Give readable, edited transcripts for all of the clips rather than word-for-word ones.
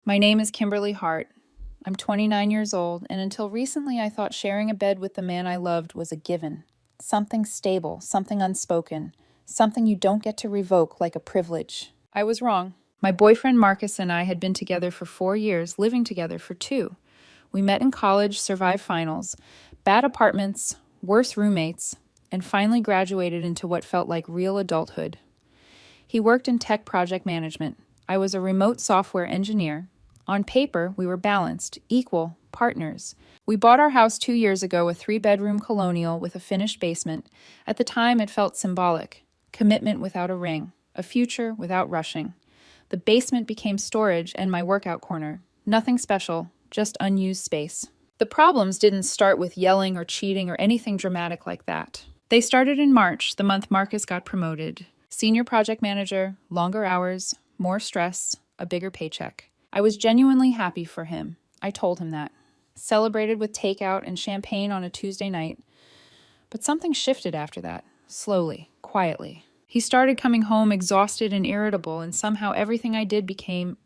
My name is Kimberly Hart. I'm 29 years old, and until recently I thought sharing a bed with the man I loved was a given. Something stable, something unspoken, something you don't get to revoke like a privilege. I was wrong. My boyfriend Marcus and I had been together for 4 years, living together for 2. We met in college, survived finals, bad apartments, worse roommates, and finally graduated into what felt like real adulthood. He worked in tech project management. I was a remote software engineer. On paper, we were balanced, equal, partners. We bought our house 2 years ago, a 3-bedroom colonial with a finished basement. At the time, it felt symbolic. Commitment without a ring. A future without rushing. The basement became storage and my workout corner. Nothing special, just unused space. The problems didn't start with yelling or cheating or anything dramatic like that. They started in March, the month Marcus got promoted. Senior project manager, longer hours, more stress, a bigger paycheck. I was genuinely happy for him. I told him that. Celebrated with takeout and champagne on a Tuesday night. But something shifted after that, slowly, quietly. He started coming home exhausted and irritable, and somehow everything I did became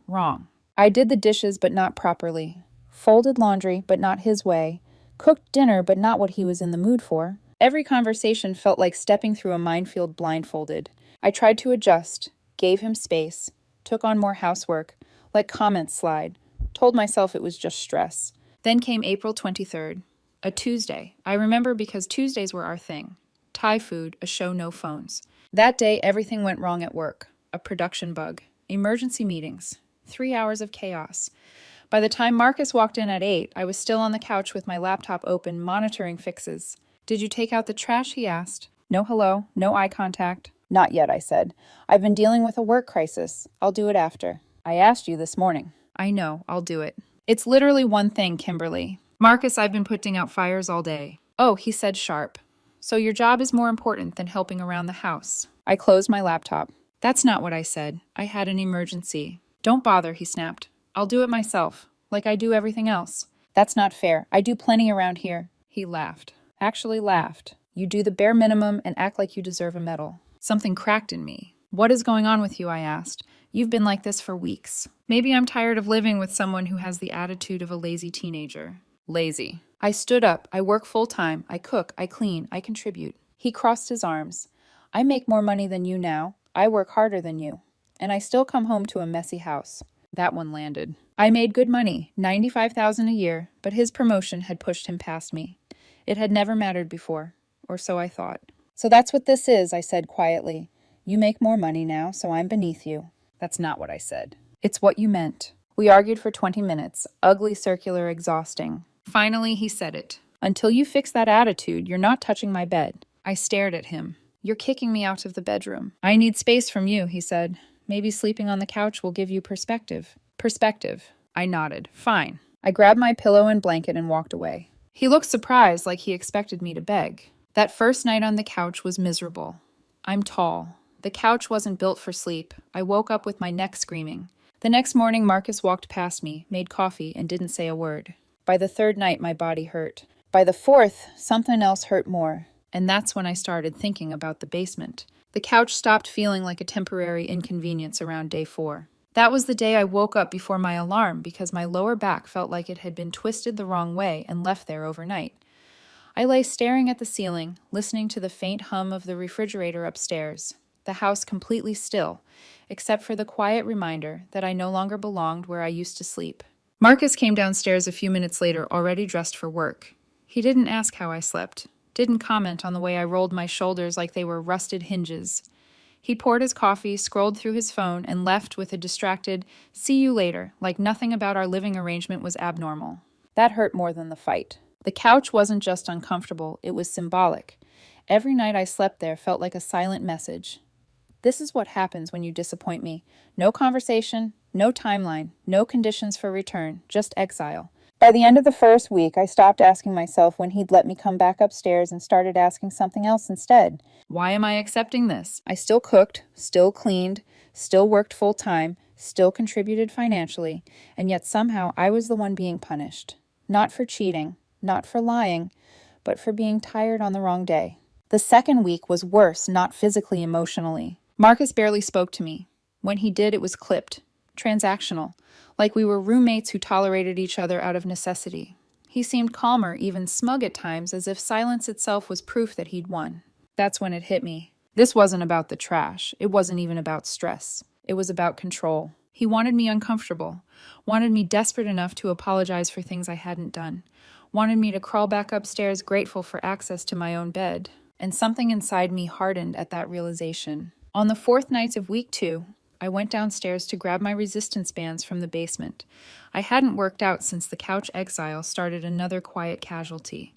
wrong. I did the dishes, but not properly. Folded laundry, but not his way. Cooked dinner, but not what he was in the mood for. Every conversation felt like stepping through a minefield blindfolded. I tried to adjust, gave him space, took on more housework, let comments slide, told myself it was just stress. Then came April 23rd, a Tuesday. I remember because Tuesdays were our thing. Thai food, a show, no phones. That day, everything went wrong at work. A production bug. Emergency meetings. 3 hours of chaos. By the time Marcus walked in at 8, I was still on the couch with my laptop open, monitoring fixes. "Did you take out the trash?" he asked. No hello, no eye contact. "Not yet," I said. "I've been dealing with a work crisis. I'll do it after." "I asked you this morning." "I know, I'll do it." "It's literally one thing, Kimberly." "Marcus, I've been putting out fires all day." "Oh," he said sharp. "So your job is more important than helping around the house." I closed my laptop. "That's not what I said. I had an emergency." "Don't bother," he snapped. "I'll do it myself, like I do everything else." "That's not fair. I do plenty around here." He laughed. Actually laughed. "You do the bare minimum and act like you deserve a medal." Something cracked in me. "What is going on with you?" I asked. "You've been like this for weeks." "Maybe I'm tired of living with someone who has the attitude of a lazy teenager." Lazy. I stood up. I work full-time. I cook. I clean. I contribute. He crossed his arms. "I make more money than you now. I work harder than you. And I still come home to a messy house." That one landed. I made good money, $95,000 a year, but his promotion had pushed him past me. It had never mattered before, or so I thought. "So that's what this is," I said quietly. "You make more money now, so I'm beneath you." That's not what I said. "It's what you meant." We argued for 20 minutes, ugly, circular, exhausting. Finally, he said it. "Until you fix that attitude, you're not touching my bed." I stared at him. "You're kicking me out of the bedroom." "I need space from you," he said. "Maybe sleeping on the couch will give you perspective." Perspective. I nodded. "Fine." I grabbed my pillow and blanket and walked away. He looked surprised, like he expected me to beg. That first night on the couch was miserable. I'm tall. The couch wasn't built for sleep. I woke up with my neck screaming. The next morning, Marcus walked past me, made coffee, and didn't say a word. By the third night, my body hurt. By the fourth, something else hurt more. And that's when I started thinking about the basement. The couch stopped feeling like a temporary inconvenience around day 4. That was the day I woke up before my alarm because my lower back felt like it had been twisted the wrong way and left there overnight. I lay staring at the ceiling, listening to the faint hum of the refrigerator upstairs, the house completely still, except for the quiet reminder that I no longer belonged where I used to sleep. Marcus came downstairs a few minutes later, already dressed for work. He didn't ask how I slept, didn't comment on the way I rolled my shoulders like they were rusted hinges. He poured his coffee, scrolled through his phone, and left with a distracted, "See you later," like nothing about our living arrangement was abnormal. That hurt more than the fight. The couch wasn't just uncomfortable, it was symbolic. Every night I slept there felt like a silent message. This is what happens when you disappoint me. No conversation, no timeline, no conditions for return, just exile. By the end of the first week, I stopped asking myself when he'd let me come back upstairs and started asking something else instead. Why am I accepting this? I still cooked, still cleaned, still worked full-time, still contributed financially, and yet somehow I was the one being punished. Not for cheating, not for lying, but for being tired on the wrong day. The second week was worse, not physically, emotionally. Marcus barely spoke to me. When he did, it was clipped. transactional, like we were roommates who tolerated each other out of necessity. He seemed calmer, even smug at times, as if silence itself was proof that he'd won. That's when it hit me. This wasn't about the trash. It wasn't even about stress. It was about control. He wanted me uncomfortable, wanted me desperate enough to apologize for things I hadn't done, wanted me to crawl back upstairs grateful for access to my own bed. And something inside me hardened at that realization. On the fourth night of week 2, I went downstairs to grab my resistance bands from the basement. I hadn't worked out since the couch exile started another quiet casualty.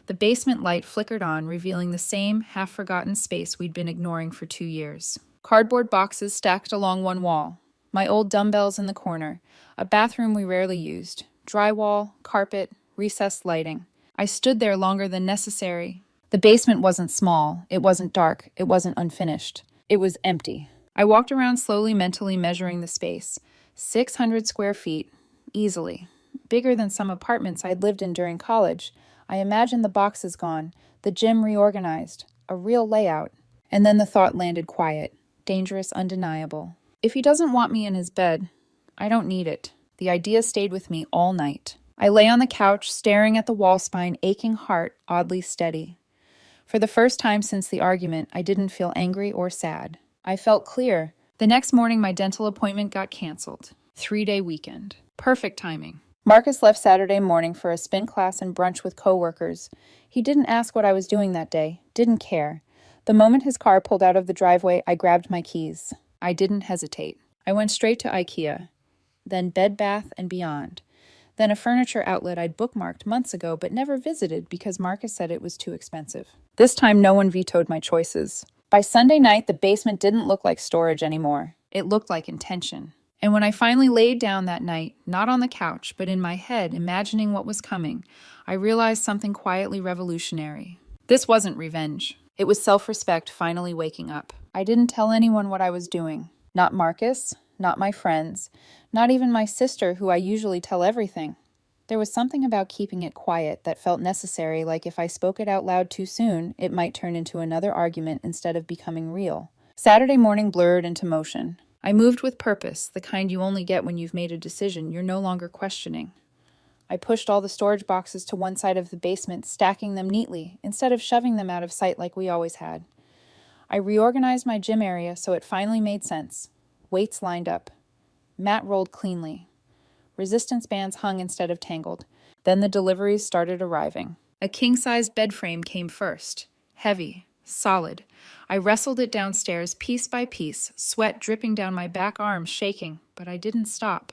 The basement light flickered on, revealing the same half-forgotten space we'd been ignoring for 2 years. Cardboard boxes stacked along one wall, my old dumbbells in the corner, a bathroom we rarely used, drywall, carpet, recessed lighting. I stood there longer than necessary. The basement wasn't small, it wasn't dark, it wasn't unfinished. It was empty. I walked around slowly, mentally measuring the space. 600 square feet, easily. Bigger than some apartments I'd lived in during college. I imagined the boxes gone, the gym reorganized, a real layout. And then the thought landed quiet, dangerous, undeniable. If he doesn't want me in his bed, I don't need it. The idea stayed with me all night. I lay on the couch, staring at the wall spine, aching heart, oddly steady. For the first time since the argument, I didn't feel angry or sad. I felt clear. The next morning, my dental appointment got canceled. 3-day weekend. Perfect timing. Marcus left Saturday morning for a spin class and brunch with coworkers. He didn't ask what I was doing that day. Didn't care. The moment his car pulled out of the driveway, I grabbed my keys. I didn't hesitate. I went straight to IKEA. Then Bed Bath & Beyond. Then a furniture outlet I'd bookmarked months ago but never visited because Marcus said it was too expensive. This time, no one vetoed my choices. By Sunday night, the basement didn't look like storage anymore. It looked like intention. And when I finally laid down that night, not on the couch, but in my head, imagining what was coming, I realized something quietly revolutionary. This wasn't revenge. It was self-respect finally waking up. I didn't tell anyone what I was doing. Not Marcus, not my friends, not even my sister, who I usually tell everything. There was something about keeping it quiet that felt necessary, like if I spoke it out loud too soon, it might turn into another argument instead of becoming real. Saturday morning blurred into motion. I moved with purpose, the kind you only get when you've made a decision you're no longer questioning. I pushed all the storage boxes to one side of the basement, stacking them neatly, instead of shoving them out of sight like we always had. I reorganized my gym area so it finally made sense. Weights lined up. Mat rolled cleanly. Resistance bands hung instead of tangled. Then the deliveries started arriving. A king-size bed frame came first. Heavy, solid. I wrestled it downstairs piece by piece, sweat dripping down my back arms, shaking, but I didn't stop.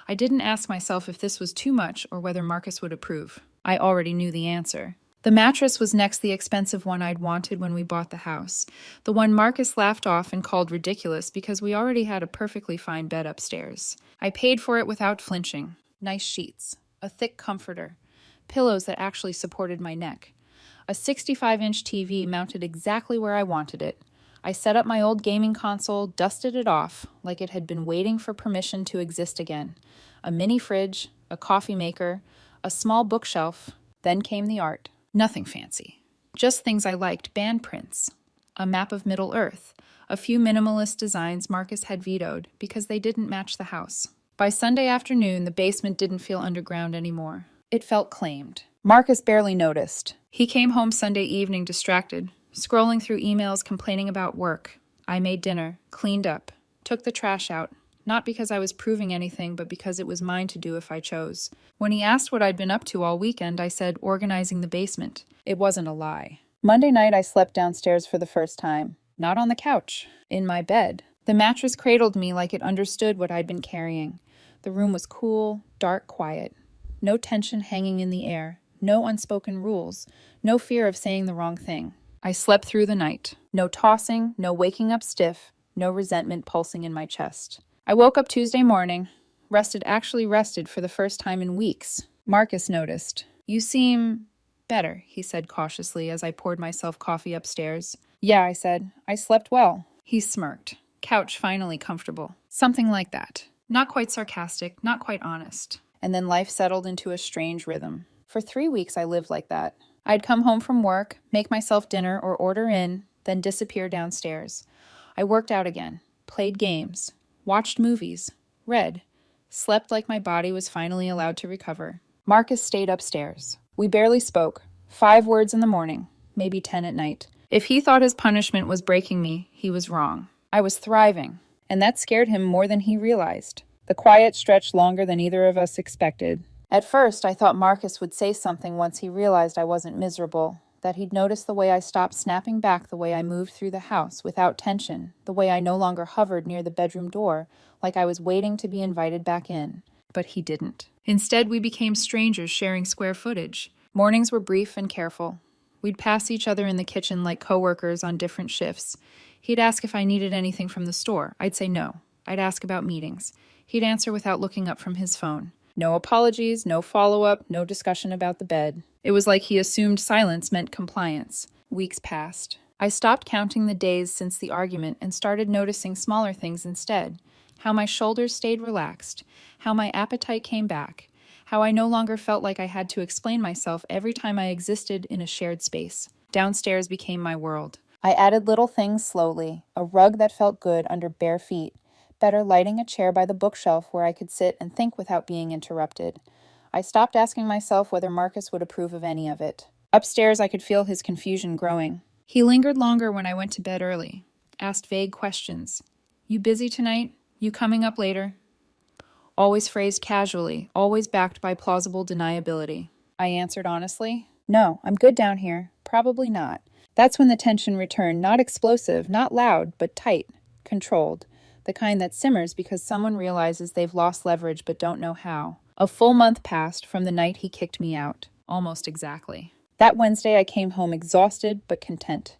I didn't ask myself if this was too much or whether Marcus would approve. I already knew the answer. The mattress was next, the expensive one I'd wanted when we bought the house. The one Marcus laughed off and called ridiculous because we already had a perfectly fine bed upstairs. I paid for it without flinching. Nice sheets, a thick comforter, pillows that actually supported my neck, a 65-inch TV mounted exactly where I wanted it. I set up my old gaming console, dusted it off like it had been waiting for permission to exist again. A mini fridge, a coffee maker, a small bookshelf. Then came the art. Nothing fancy. Just things I liked, band prints, a map of Middle Earth, a few minimalist designs Marcus had vetoed because they didn't match the house. By Sunday afternoon, the basement didn't feel underground anymore. It felt claimed. Marcus barely noticed. He came home Sunday evening distracted, scrolling through emails complaining about work. I made dinner, cleaned up, took the trash out, not because I was proving anything, but because it was mine to do if I chose. When he asked what I'd been up to all weekend, I said, organizing the basement. It wasn't a lie. Monday night, I slept downstairs for the first time. Not on the couch. In my bed. The mattress cradled me like it understood what I'd been carrying. The room was cool, dark, quiet. No tension hanging in the air. No unspoken rules. No fear of saying the wrong thing. I slept through the night. No tossing, no waking up stiff, no resentment pulsing in my chest. I woke up Tuesday morning, actually rested for the first time in weeks. Marcus noticed. "You seem better," he said cautiously as I poured myself coffee upstairs. "Yeah," I said. "I slept well." He smirked. Couch finally comfortable. Something like that. Not quite sarcastic, not quite honest. And then life settled into a strange rhythm. For 3 weeks I lived like that. I'd come home from work, make myself dinner or order in, then disappear downstairs. I worked out again, played games, watched movies, read, slept like my body was finally allowed to recover. Marcus stayed upstairs. We barely spoke. 5 words in the morning, maybe 10 at night. If he thought his punishment was breaking me, he was wrong. I was thriving, and that scared him more than he realized. The quiet stretched longer than either of us expected. At first, I thought Marcus would say something once he realized I wasn't miserable, that he'd notice the way I stopped snapping back, the way I moved through the house without tension, the way I no longer hovered near the bedroom door like I was waiting to be invited back in. But he didn't. Instead, we became strangers sharing square footage. Mornings were brief and careful. We'd pass each other in the kitchen like coworkers on different shifts. He'd ask if I needed anything from the store. I'd say no. I'd ask about meetings. He'd answer without looking up from his phone. No apologies, no follow-up, no discussion about the bed. It was like he assumed silence meant compliance. Weeks passed. I stopped counting the days since the argument and started noticing smaller things instead. How my shoulders stayed relaxed. How my appetite came back. How I no longer felt like I had to explain myself every time I existed in a shared space. Downstairs became my world. I added little things slowly. A rug that felt good under bare feet. Better lighting a chair by the bookshelf where I could sit and think without being interrupted. I stopped asking myself whether Marcus would approve of any of it. Upstairs, I could feel his confusion growing. He lingered longer when I went to bed early, asked vague questions. You busy tonight? You coming up later? Always phrased casually, always backed by plausible deniability. I answered honestly, no, I'm good down here. Probably not. That's when the tension returned, not explosive, not loud, but tight, controlled. The kind that simmers because someone realizes they've lost leverage but don't know how. A full month passed from the night he kicked me out, almost exactly. That Wednesday I came home exhausted but content.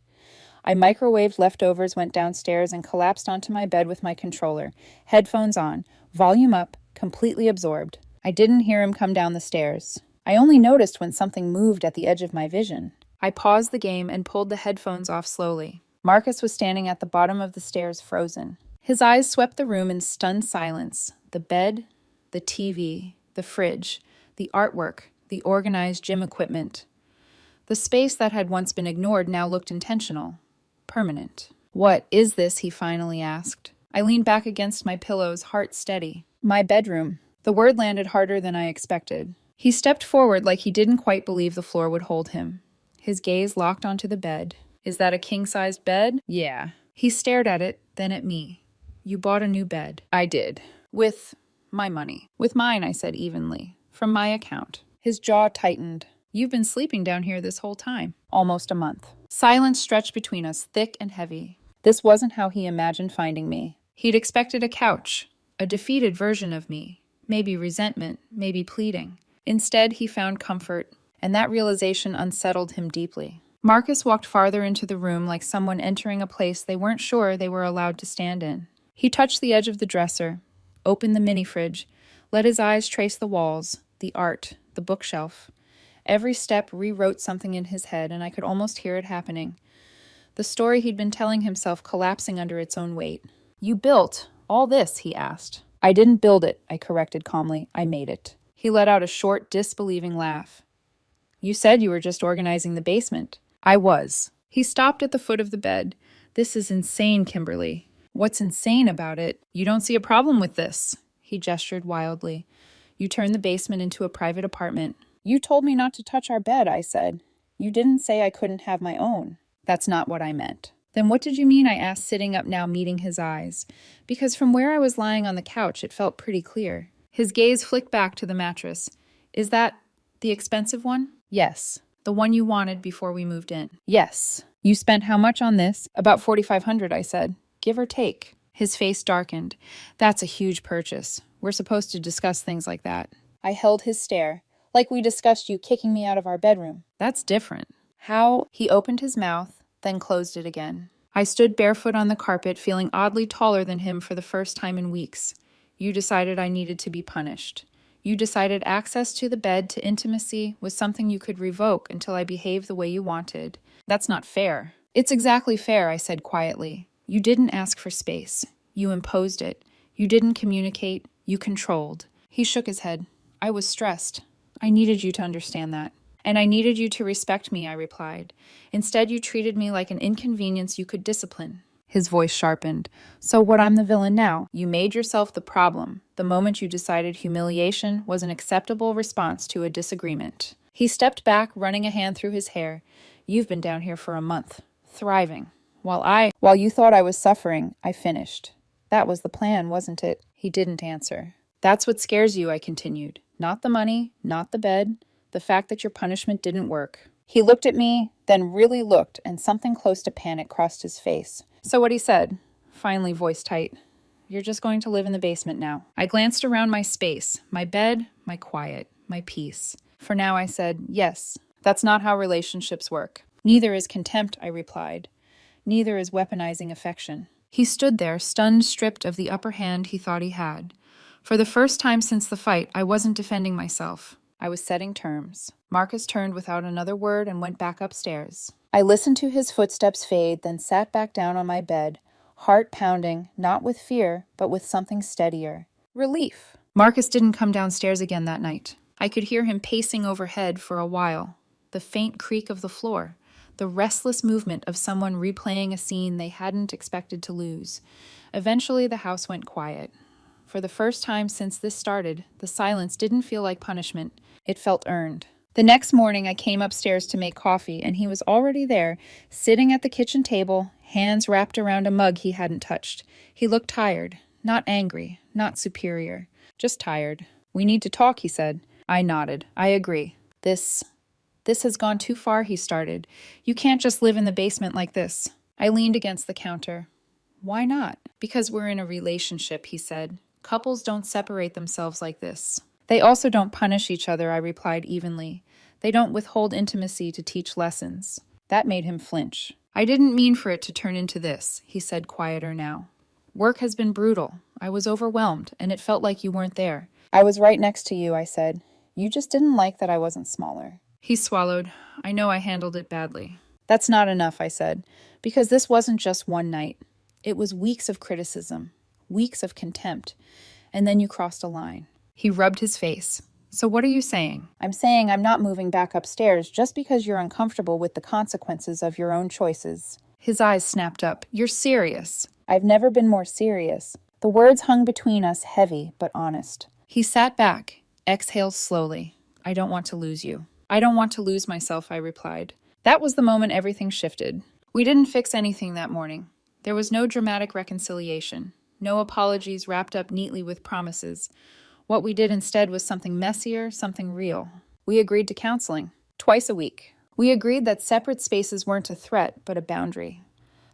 I microwaved leftovers, went downstairs, and collapsed onto my bed with my controller, headphones on, volume up, completely absorbed. I didn't hear him come down the stairs. I only noticed when something moved at the edge of my vision. I paused the game and pulled the headphones off slowly. Marcus was standing at the bottom of the stairs, frozen. His eyes swept the room in stunned silence. The bed, the TV, the fridge, the artwork, the organized gym equipment. The space that had once been ignored now looked intentional, permanent. What is this? He finally asked. I leaned back against my pillows, heart steady. My bedroom. The word landed harder than I expected. He stepped forward like he didn't quite believe the floor would hold him. His gaze locked onto the bed. Is that a king-sized bed? Yeah. He stared at it, then at me. You bought a new bed. I did. With my money. With mine, I said evenly. From my account. His jaw tightened. You've been sleeping down here this whole time. Almost a month. Silence stretched between us, thick and heavy. This wasn't how he imagined finding me. He'd expected a couch, a defeated version of me. Maybe resentment, maybe pleading. Instead, he found comfort, and that realization unsettled him deeply. Marcus walked farther into the room like someone entering a place they weren't sure they were allowed to stand in. He touched the edge of the dresser, opened the mini-fridge, let his eyes trace the walls, the art, the bookshelf. Every step rewrote something in his head, and I could almost hear it happening. The story he'd been telling himself collapsing under its own weight. You built all this, he asked. I didn't build it, I corrected calmly. I made it. He let out a short, disbelieving laugh. You said you were just organizing the basement. I was. He stopped at the foot of the bed. This is insane, Kimberly. What's insane about it? You don't see a problem with this. He gestured wildly. You turned the basement into a private apartment. You told me not to touch our bed, I said. You didn't say I couldn't have my own. That's not what I meant. Then what did you mean? I asked, sitting up now, meeting his eyes. Because from where I was lying on the couch, it felt pretty clear. His gaze flicked back to the mattress. Is that the expensive one? Yes. The one you wanted before we moved in. Yes. You spent how much on this? About $4,500, I said. Give or take. His face darkened. That's a huge purchase. We're supposed to discuss things like that. I held his stare. Like we discussed you kicking me out of our bedroom. That's different. How? He opened his mouth, then closed it again. I stood barefoot on the carpet, feeling oddly taller than him for the first time in weeks. You decided I needed to be punished. You decided access to the bed, to intimacy, was something you could revoke until I behaved the way you wanted. That's not fair. It's exactly fair, I said quietly. You didn't ask for space. You imposed it. You didn't communicate. You controlled. He shook his head. I was stressed. I needed you to understand that. And I needed you to respect me, I replied. Instead, you treated me like an inconvenience you could discipline. His voice sharpened. So what, I'm the villain now? You made yourself the problem the moment you decided humiliation was an acceptable response to a disagreement. He stepped back, running a hand through his hair. You've been down here for a month, thriving. While you thought I was suffering, I finished. That was the plan, wasn't it? He didn't answer. That's what scares you, I continued. Not the money, not the bed, the fact that your punishment didn't work. He looked at me, then really looked, and something close to panic crossed his face. So what he said, finally voice tight, you're just going to live in the basement now. I glanced around my space, my bed, my quiet, my peace. For now, I said, yes, that's not how relationships work. Neither is contempt, I replied. Neither is weaponizing affection. He stood there, stunned, stripped of the upper hand he thought he had. For the first time since the fight, I wasn't defending myself. I was setting terms. Marcus turned without another word and went back upstairs. I listened to his footsteps fade, then sat back down on my bed, heart pounding, not with fear, but with something steadier. Relief. Marcus didn't come downstairs again that night. I could hear him pacing overhead for a while. The faint creak of the floor. The restless movement of someone replaying a scene they hadn't expected to lose. Eventually, the house went quiet. For the first time since this started, the silence didn't feel like punishment. It felt earned. The next morning, I came upstairs to make coffee, and he was already there, sitting at the kitchen table, hands wrapped around a mug he hadn't touched. He looked tired, not angry, not superior, just tired. We need to talk, he said. I nodded. I agree. This has gone too far, he started. You can't just live in the basement like this. I leaned against the counter. Why not? Because we're in a relationship, he said. Couples don't separate themselves like this. They also don't punish each other, I replied evenly. They don't withhold intimacy to teach lessons. That made him flinch. I didn't mean for it to turn into this, he said, quieter now. Work has been brutal. I was overwhelmed, and it felt like you weren't there. I was right next to you, I said. You just didn't like that I wasn't smaller. He swallowed. I know I handled it badly. That's not enough, I said, because this wasn't just one night. It was weeks of criticism, weeks of contempt, and then you crossed a line. He rubbed his face. So what are you saying? I'm saying I'm not moving back upstairs just because you're uncomfortable with the consequences of your own choices. His eyes snapped up. You're serious. I've never been more serious. The words hung between us, heavy but honest. He sat back, exhaled slowly. I don't want to lose you. I don't want to lose myself, I replied. That was the moment everything shifted. We didn't fix anything that morning. There was no dramatic reconciliation, no apologies wrapped up neatly with promises. What we did instead was something messier, something real. We agreed to counseling, twice a week. We agreed that separate spaces weren't a threat, but a boundary.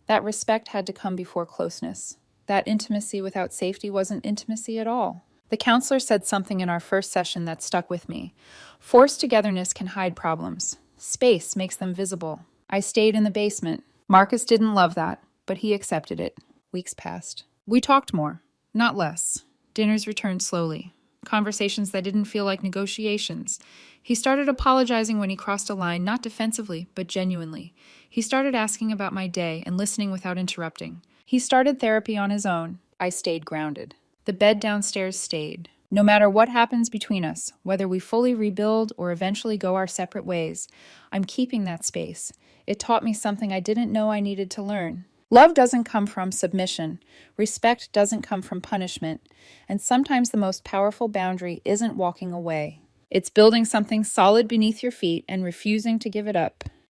That respect had to come before closeness. That intimacy without safety wasn't intimacy at all. The counselor said something in our first session that stuck with me. Forced togetherness can hide problems. Space makes them visible. I stayed in the basement. Marcus didn't love that, but he accepted it. Weeks passed. We talked more, not less. Dinners returned slowly. Conversations that didn't feel like negotiations. He started apologizing when he crossed a line, not defensively, but genuinely. He started asking about my day and listening without interrupting. He started therapy on his own. I stayed grounded. The bed downstairs stayed. No matter what happens between us, whether we fully rebuild or eventually go our separate ways, I'm keeping that space. It taught me something I didn't know I needed to learn. Love doesn't come from submission. Respect doesn't come from punishment. And sometimes the most powerful boundary isn't walking away. It's building something solid beneath your feet and refusing to give it up.